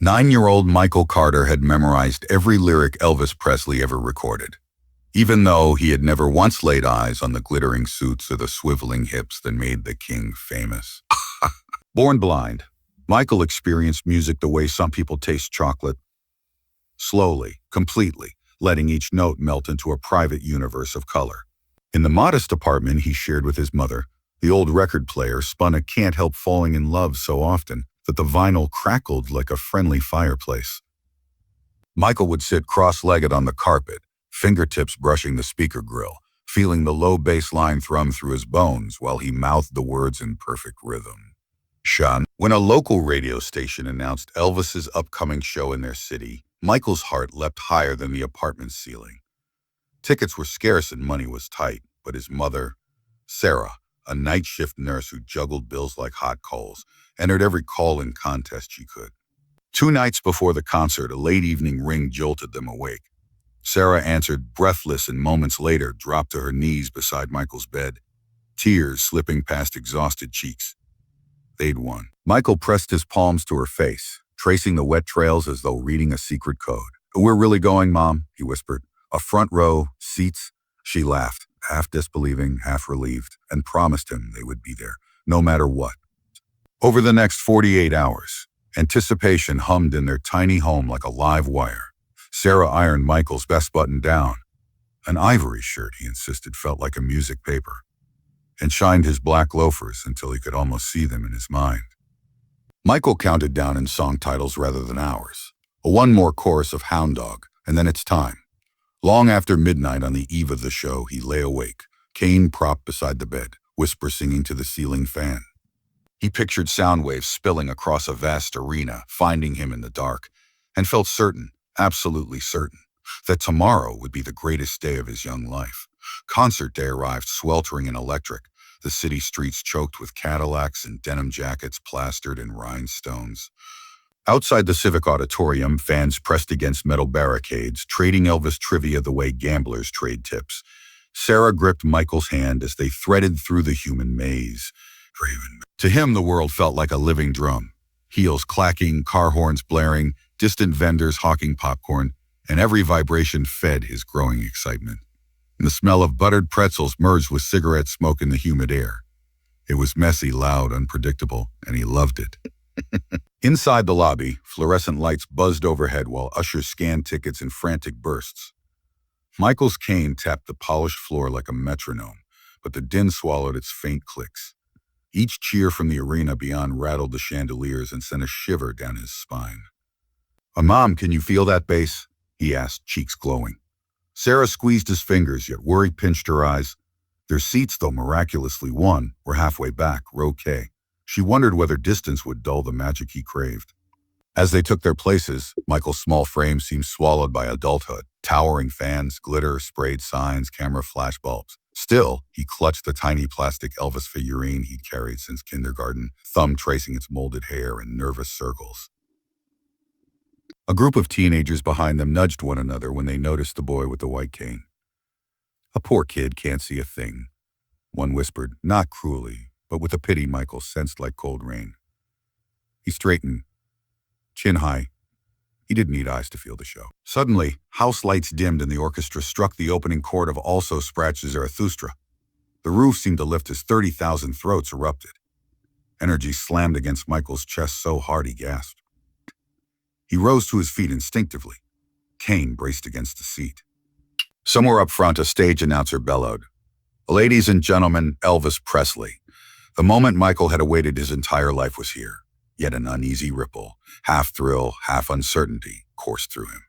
9-year-old Michael Carter had memorized every lyric Elvis Presley ever recorded, even though he had never once laid eyes on the glittering suits or the swiveling hips that made the king famous. Born blind, Michael experienced music the way some people taste chocolate, slowly, completely, letting each note melt into a private universe of color. In the modest apartment he shared with his mother, the old record player spun a Can't Help Falling in Love so often that the vinyl crackled like a friendly fireplace. Michael would sit cross-legged on the carpet, fingertips brushing the speaker grill, feeling the low bass line thrum through his bones while he mouthed the words in perfect rhythm. Sean. When a local radio station announced Elvis's upcoming show in their city, Michael's heart leapt higher than the apartment's ceiling. Tickets were scarce and money was tight, but his mother, Sarah, a night shift nurse who juggled bills like hot coals, entered every call-in contest she could. 2 nights before the concert, a late evening ring jolted them awake. Sarah answered breathless and moments later dropped to her knees beside Michael's bed, tears slipping past exhausted cheeks. They'd won. Michael pressed his palms to her face, tracing the wet trails as though reading a secret code. "We're really going, Mom," he whispered. "A front row, seats." She laughed, half disbelieving, half relieved, and promised him they would be there, no matter what. Over the next 48 hours, anticipation hummed in their tiny home like a live wire. Sarah ironed Michael's best button down. An ivory shirt, he insisted, felt like a music paper, and shined his black loafers until he could almost see them in his mind. Michael counted down in song titles rather than hours. One more chorus of Hound Dog, and then it's time. Long after midnight on the eve of the show, he lay awake, cane propped beside the bed, whisper singing to the ceiling fan. He pictured sound waves spilling across a vast arena, finding him in the dark, and felt certain, absolutely certain, that tomorrow would be the greatest day of his young life. Concert day arrived sweltering and electric, the city streets choked with Cadillacs and denim jackets plastered in rhinestones. Outside the Civic Auditorium, fans pressed against metal barricades, trading Elvis trivia the way gamblers trade tips. Sarah gripped Michael's hand as they threaded through the human maze. To him, the world felt like a living drum. Heels clacking, car horns blaring, distant vendors hawking popcorn, and every vibration fed his growing excitement. The smell of buttered pretzels merged with cigarette smoke in the humid air. It was messy, loud, unpredictable, and he loved it. Inside the lobby, fluorescent lights buzzed overhead while ushers scanned tickets in frantic bursts. Michael's cane tapped the polished floor like a metronome, but the din swallowed its faint clicks. Each cheer from the arena beyond rattled the chandeliers and sent a shiver down his spine. "Mom, can you feel that bass?" he asked, cheeks glowing. Sarah squeezed his fingers, yet worry pinched her eyes. Their seats, though miraculously won, were halfway back, row K. She wondered whether distance would dull the magic he craved. As they took their places, Michael's small frame seemed swallowed by adulthood. Towering fans, glitter, sprayed signs, camera flashbulbs. Still, he clutched the tiny plastic Elvis figurine he'd carried since kindergarten, thumb tracing its molded hair in nervous circles. A group of teenagers behind them nudged one another when they noticed the boy with the white cane. "A poor kid can't see a thing," one whispered, not cruelly, but with a pity Michael sensed like cold rain. He straightened, chin high. He didn't need eyes to feel the show. Suddenly, house lights dimmed and the orchestra struck the opening chord of Also Sprach Zarathustra. The roof seemed to lift as 30,000 throats erupted. Energy slammed against Michael's chest so hard he gasped. He rose to his feet instinctively. Cane braced against the seat. Somewhere up front, a stage announcer bellowed, "Ladies and gentlemen, Elvis Presley." The moment Michael had awaited his entire life was here. Yet an uneasy ripple, half thrill, half uncertainty, coursed through him.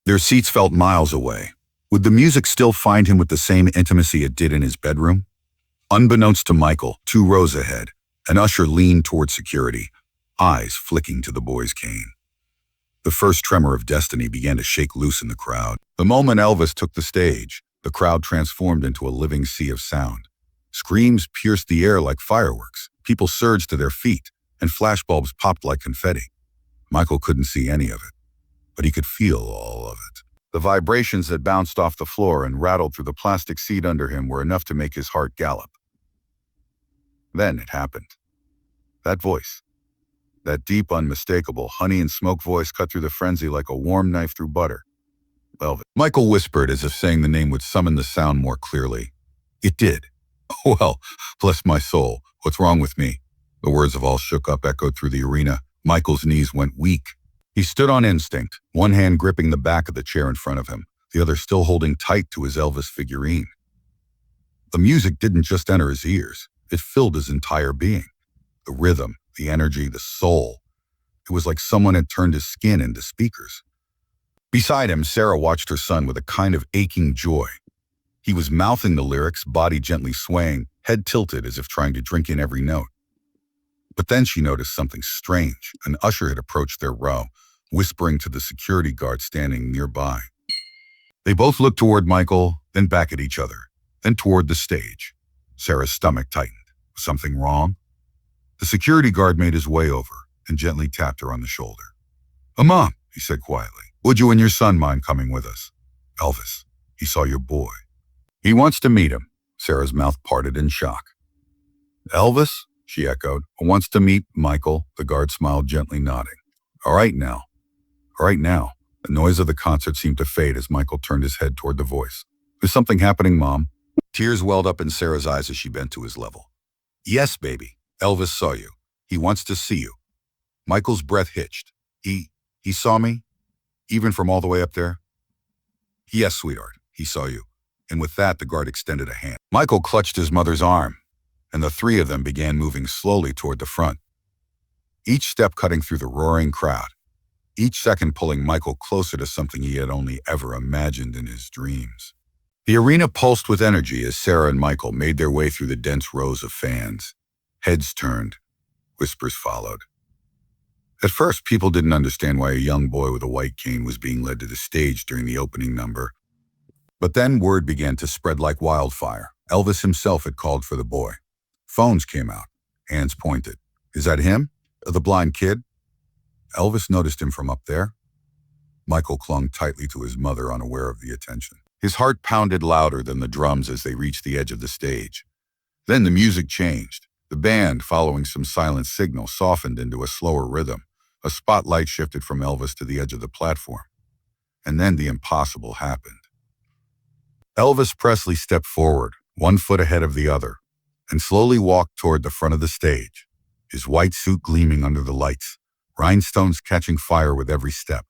Their seats felt miles away. Would the music still find him with the same intimacy it did in his bedroom? Unbeknownst to Michael, 2 rows ahead, an usher leaned toward security, eyes flicking to the boy's cane. The first tremor of destiny began to shake loose in the crowd. The moment Elvis took the stage, the crowd transformed into a living sea of sound. Screams pierced the air like fireworks. People surged to their feet, and flashbulbs popped like confetti. Michael couldn't see any of it, but he could feel all of it. The vibrations that bounced off the floor and rattled through the plastic seat under him were enough to make his heart gallop. Then it happened. That voice. That deep, unmistakable honey and smoke voice cut through the frenzy like a warm knife through butter. Velvet. Michael whispered as if saying the name would summon the sound more clearly. It did. Well, bless my soul. What's wrong with me? The words of all shook up echoed through the arena. Michael's knees went weak. He stood on instinct, one hand gripping the back of the chair in front of him, the other still holding tight to his Elvis figurine. The music didn't just enter his ears. It filled his entire being. The rhythm, the energy, the soul. It was like someone had turned his skin into speakers. Beside him, Sarah watched her son with a kind of aching joy. He was mouthing the lyrics, body gently swaying, head tilted as if trying to drink in every note. But then she noticed something strange. An usher had approached their row, whispering to the security guard standing nearby. They both looked toward Michael, then back at each other, then toward the stage. Sarah's stomach tightened. Was something wrong? The security guard made his way over and gently tapped her on the shoulder. Mom, he said quietly, would you and your son mind coming with us? Elvis, he saw your boy. He wants to meet him. Sarah's mouth parted in shock. Elvis? She echoed. Wants to meet Michael. The guard smiled, gently nodding. All right now. The noise of the concert seemed to fade as Michael turned his head toward the voice. Is something happening, Mom? Tears welled up in Sarah's eyes as she bent to his level. Yes, baby. Elvis saw you. He wants to see you. Michael's breath hitched. He saw me? Even from all the way up there? Yes, sweetheart. He saw you. And with that, the guard extended a hand. Michael clutched his mother's arm, and the three of them began moving slowly toward the front. Each step cutting through the roaring crowd. Each second pulling Michael closer to something he had only ever imagined in his dreams. The arena pulsed with energy as Sarah and Michael made their way through the dense rows of fans. Heads turned. Whispers followed. At first, people didn't understand why a young boy with a white cane was being led to the stage during the opening number. But then word began to spread like wildfire. Elvis himself had called for the boy. Phones came out. Hands pointed. Is that him? The blind kid? Elvis noticed him from up there. Michael clung tightly to his mother, unaware of the attention. His heart pounded louder than the drums as they reached the edge of the stage. Then the music changed. The band, following some silent signal, softened into a slower rhythm. A spotlight shifted from Elvis to the edge of the platform. And then the impossible happened. Elvis Presley stepped forward, one foot ahead of the other, and slowly walked toward the front of the stage, his white suit gleaming under the lights, rhinestones catching fire with every step.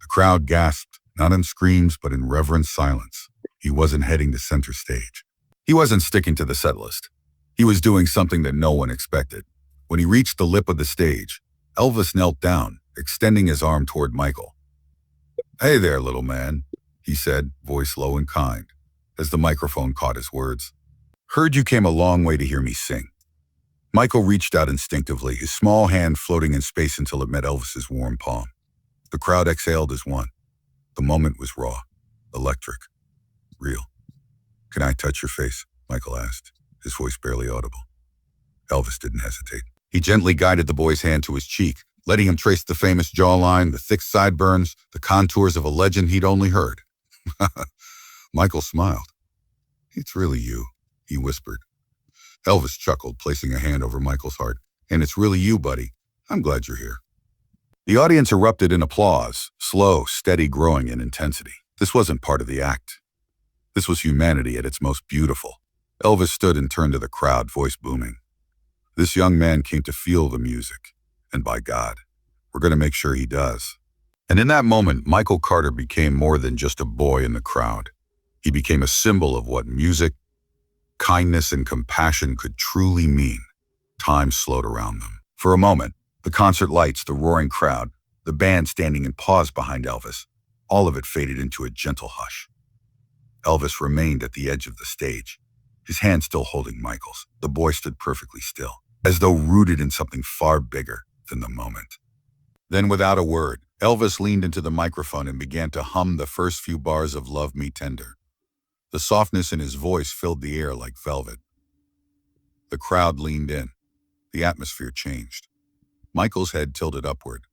The crowd gasped, not in screams, but in reverent silence. He wasn't heading to center stage. He wasn't sticking to the set list. He was doing something that no one expected. When he reached the lip of the stage, Elvis knelt down, extending his arm toward Michael. Hey there, little man, he said, voice low and kind, as the microphone caught his words. Heard you came a long way to hear me sing. Michael reached out instinctively, his small hand floating in space until it met Elvis's warm palm. The crowd exhaled as one. The moment was raw, electric, real. Can I touch your face? Michael asked, his voice barely audible. Elvis didn't hesitate. He gently guided the boy's hand to his cheek, letting him trace the famous jawline, the thick sideburns, the contours of a legend he'd only heard. Michael smiled. It's really you, he whispered. Elvis chuckled, placing a hand over Michael's heart. And it's really you, buddy. I'm glad you're here. The audience erupted in applause, slow, steady, growing in intensity. This wasn't part of the act. This was humanity at its most beautiful. Elvis stood and turned to the crowd, voice booming. This young man came to feel the music, and by God, we're going to make sure he does. And in that moment, Michael Carter became more than just a boy in the crowd. He became a symbol of what music, kindness, and compassion could truly mean. Time slowed around them. For a moment, the concert lights, the roaring crowd, the band standing in pause behind Elvis, all of it faded into a gentle hush. Elvis remained at the edge of the stage, his hand still holding Michael's. The boy stood perfectly still, as though rooted in something far bigger than the moment. Then, without a word, Elvis leaned into the microphone and began to hum the first few bars of Love Me Tender. The softness in his voice filled the air like velvet. The crowd leaned in. The atmosphere changed. Michael's head tilted upward.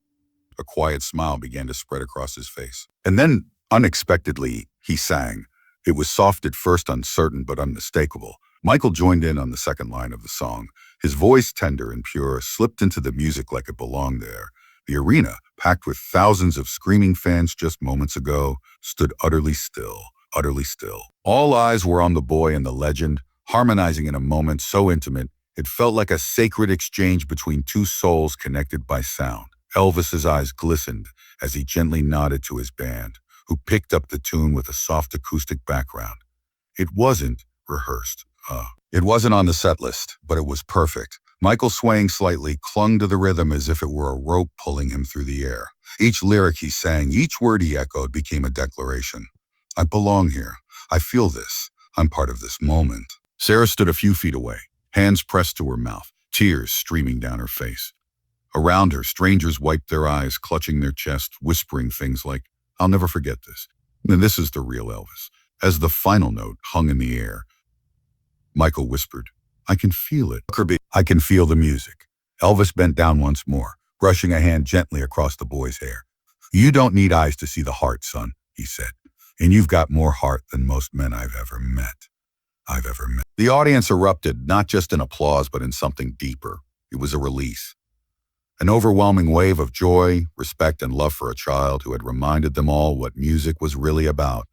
A quiet smile began to spread across his face. And then, unexpectedly, he sang. It was soft at first, uncertain but unmistakable. Michael joined in on the second line of the song. His voice, tender and pure, slipped into the music like it belonged there. The arena, packed with thousands of screaming fans just moments ago, stood utterly still, utterly still. All eyes were on the boy and the legend, harmonizing in a moment so intimate, it felt like a sacred exchange between two souls connected by sound. Elvis's eyes glistened as he gently nodded to his band, who picked up the tune with a soft acoustic background. It wasn't rehearsed. It wasn't on the set list, but it was perfect. Michael, swaying slightly, clung to the rhythm as if it were a rope pulling him through the air. Each lyric he sang, each word he echoed became a declaration. I belong here. I feel this. I'm part of this moment. Sarah stood a few feet away, hands pressed to her mouth, tears streaming down her face. Around her, strangers wiped their eyes, clutching their chest, whispering things like, I'll never forget this. And this is the real Elvis. As the final note hung in the air, Michael whispered, I can feel it. I can feel the music. Elvis bent down once more, brushing a hand gently across the boy's hair. You don't need eyes to see the heart, son, he said. And you've got more heart than most men I've ever met. The audience erupted, not just in applause, but in something deeper. It was a release. An overwhelming wave of joy, respect, and love for a child who had reminded them all what music was really about.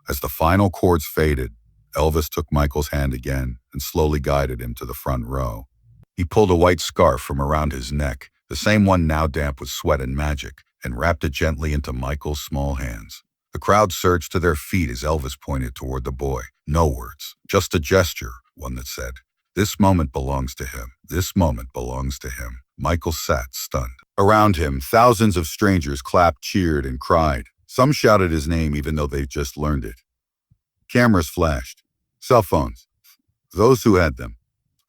As the final chords faded, Elvis took Michael's hand again and slowly guided him to the front row. He pulled a white scarf from around his neck, the same one now damp with sweat and magic, and wrapped it gently into Michael's small hands. The crowd surged to their feet as Elvis pointed toward the boy. No words, just a gesture, one that said, This moment belongs to him. This moment belongs to him. Michael sat stunned. Around him, thousands of strangers clapped, cheered, and cried. Some shouted his name even though they'd just learned it. Cameras flashed. Cell phones. Those who had them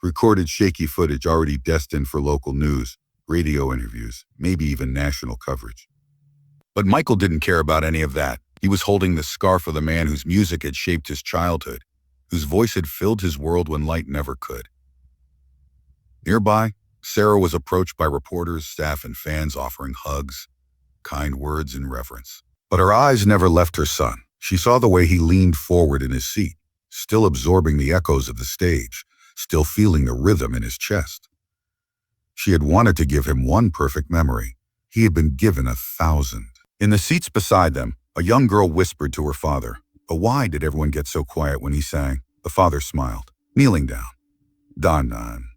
recorded shaky footage already destined for local news, radio interviews, maybe even national coverage. But Michael didn't care about any of that. He was holding the scarf of the man whose music had shaped his childhood, whose voice had filled his world when light never could. Nearby, Sarah was approached by reporters, staff, and fans offering hugs, kind words, and reverence. But her eyes never left her son. She saw the way he leaned forward in his seat, still absorbing the echoes of the stage, still feeling the rhythm in his chest. She had wanted to give him one perfect memory. He had been given 1,000. In the seats beside them, a young girl whispered to her father, But why did everyone get so quiet when he sang? The father smiled, kneeling down. Don,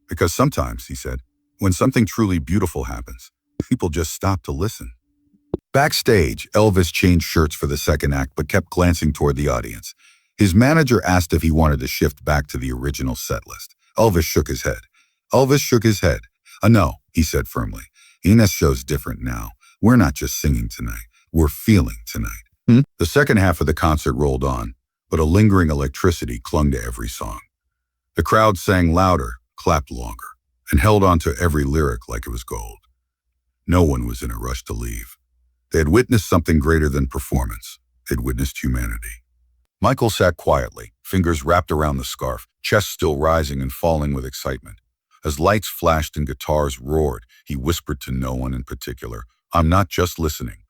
because sometimes, he said, when something truly beautiful happens, people just stop to listen. Backstage, Elvis changed shirts for the second act but kept glancing toward the audience. His manager asked if he wanted to shift back to the original set list. Elvis shook his head. No, he said firmly. Ines show's different now. We're not just singing tonight. We're feeling tonight. The second half of the concert rolled on, but a lingering electricity clung to every song. The crowd sang louder, clapped longer, and held on to every lyric like it was gold. No one was in a rush to leave. They had witnessed something greater than performance. They'd witnessed humanity. Michael sat quietly, fingers wrapped around the scarf, chest still rising and falling with excitement. As lights flashed and guitars roared, he whispered to no one in particular, I'm not just listening.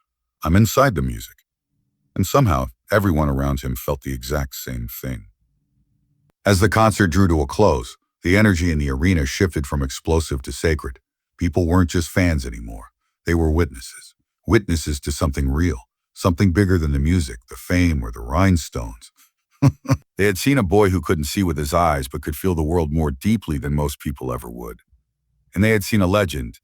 I'm inside the music. And somehow, everyone around him felt the exact same thing. As the concert drew to a close, the energy in the arena shifted from explosive to sacred. People weren't just fans anymore. They were witnesses. Witnesses to something real. Something bigger than the music, the fame, or the rhinestones. They had seen a boy who couldn't see with his eyes but could feel the world more deeply than most people ever would. And they had seen a legend,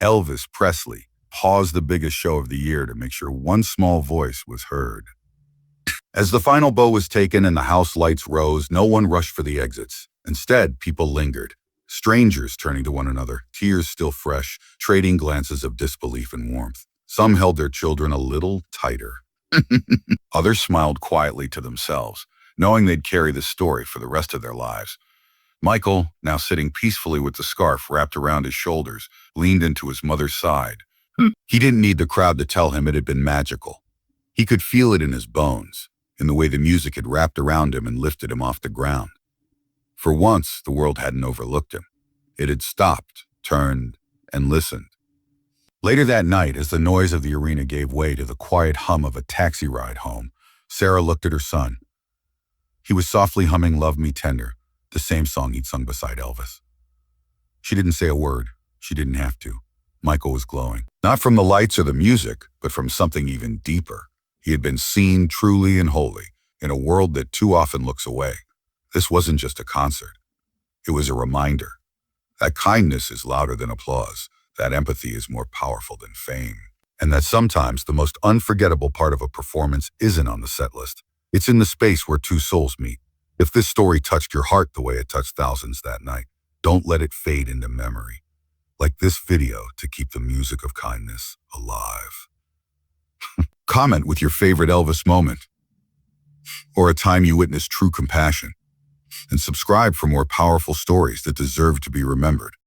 Elvis Presley, pause the biggest show of the year to make sure one small voice was heard. As the final bow was taken and the house lights rose, no one rushed for the exits. Instead, people lingered, strangers turning to one another, tears still fresh, trading glances of disbelief and warmth. Some held their children a little tighter. Others smiled quietly to themselves, knowing they'd carry the story for the rest of their lives. Michael, now sitting peacefully with the scarf wrapped around his shoulders, leaned into his mother's side. He didn't need the crowd to tell him it had been magical. He could feel it in his bones, in the way the music had wrapped around him and lifted him off the ground. For once, the world hadn't overlooked him. It had stopped, turned, and listened. Later that night, as the noise of the arena gave way to the quiet hum of a taxi ride home, Sarah looked at her son. He was softly humming Love Me Tender, The same song he'd sung beside Elvis. She didn't say a word. She didn't have to. Michael was glowing. Not from the lights or the music, but from something even deeper. He had been seen truly and wholly in a world that too often looks away. This wasn't just a concert. It was a reminder that kindness is louder than applause, that empathy is more powerful than fame, and that sometimes the most unforgettable part of a performance isn't on the set list. It's in the space where two souls meet. If this story touched your heart the way it touched thousands that night, don't let it fade into memory. Like this video to keep the music of kindness alive. Comment with your favorite Elvis moment, or a time you witnessed true compassion, and subscribe for more powerful stories that deserve to be remembered.